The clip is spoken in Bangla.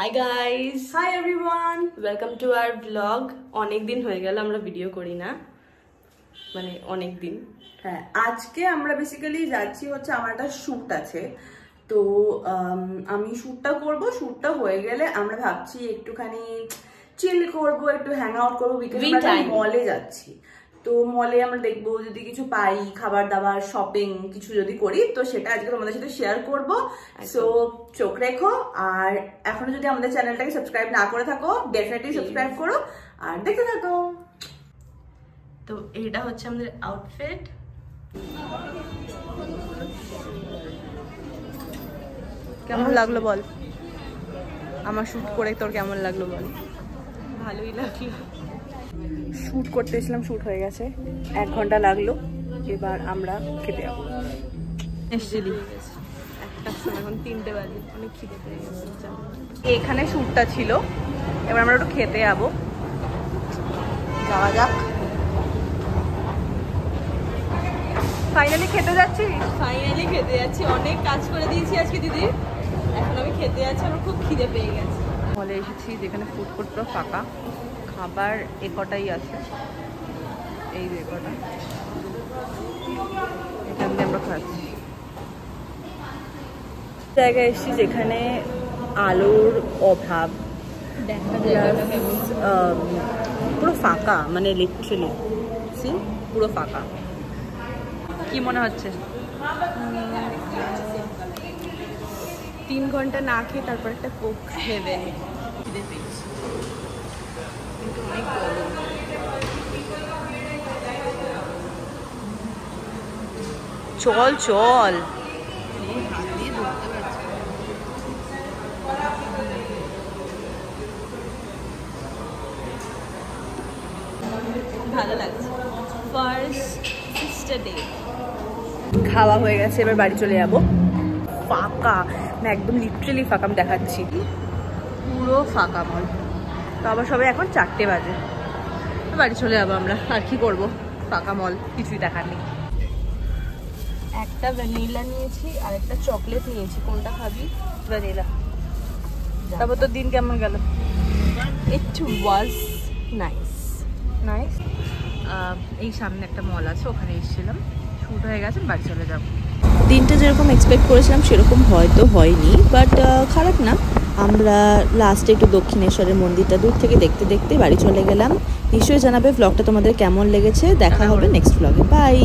Hi guys, hi everyone, welcome to our blog. অনেক দিন হয়ে গেল আমরা ভিডিও করি না, মানে অনেক দিন। হ্যাঁ, আজকে আমরা বেসিক্যালি যাচ্ছি হচ্ছে আমার একটা শ্যুট আছে, তো আমি শ্যুটটা করব। শ্যুটটা হয়ে গেলে আমরা ভাবছি একটুখানি চিল করব, একটু হ্যাং আউট করবো, বিকেলে আমরা মলে যাচ্ছি। তো মলে আমরা দেখবো যদি কিছু পাই, খাবার দাবার শপিং কিছু যদি করি, তো সেটা আজকে তোমাদের সাথে শেয়ার করব। সো চোখ রেখো, আর এখনো যদি আমাদের চ্যানেলটাকে সাবস্ক্রাইব না করে থাকো ডেফিনেটলি সাবস্ক্রাইব করো আর দেখতে থাকো। তো এটা হচ্ছে আমাদের আউটফিট। কেমন লাগলো বল, আমার শ্যুট করে তোর কেমন লাগলো বল? ভালোই লাগলো। শ্যুট করতে এসেছিলাম, শ্যুট হয়ে গেছে, 1 ঘন্টা লাগলো। এবার আমরা খেতে যাবো। এসেছিলি একটা সময়, এখন 3টে বাজে, অনেক খিদে পেয়ে গেছে। এখানে শ্যুটটা ছিল, এবার আমরা একটু খেতে যাবো। যাওয়া যাক। ফাইনালি খেতে যাচ্ছি। অনেক কাজ করে দিয়েছি আজকে দিদি, এখন আমি খেতে যাচ্ছি। আমার খুব খিদে পেয়ে গেছে। মলে এসেছি যেখানে ফুড কোর্ট পুরো ফাঁকা, খাবার কটাই আছে, এই কটা, এখান দিয়ে আমরা খাচ্ছি। জায়গায় এসেছি যেখানে আলোর অভাব, পুরো ফাঁকা, মানে লিটারালি পুরো ফাঁকা। কি মনে হচ্ছে? 3 ঘন্টা না খেয়ে তারপর একটা কোক খেয়ে খিদে পেয়েছি, কিন্তু অনেক গরম। চল চল, হাত দিয়ে ধরতে পারছি। ভালো লাগছে, ফার্স্ট ডে। খাওয়া হয়ে গেছে, এবার বাড়ি চলে যাবো। ফাঁকা, না একদম লিটারালি ফাঁকা, আমি দেখাচ্ছি, পুরো ফাঁকা মল। তো আবার সবাই এখন 4টে বাজে, বাড়ি চলে যাবো আমরা। আর কি করবো, ফাঁকা মল, কিছুই দেখার নেই। একটা ভ্যানিলা নিয়েছি আর একটা চকলেট নিয়েছি, কোনটা খাবি? ভ্যানিলা। তারপর তোর দিন কেমন গেল? ইট ওয়াজ নাইস। নাইস। এই সামনে একটা মল আছে, ওখানে এসেছিলাম, শুট হয়ে গেছে, বাড়ি চলে যাবো। দিনটা যেরকম এক্সপেক্ট করেছিলাম সেরকম হয়তো হয়নি, বাট খারাপ না। আমরা লাস্টে একটু দক্ষিণেশ্বরের মন্দিরটা দূর থেকে দেখতে দেখতে বাড়ি চলে গেলাম। নিশ্চয়ই জানাবে ব্লগটা তোমাদের কেমন লেগেছে। দেখা হবে নেক্সট ব্লগে, বাই।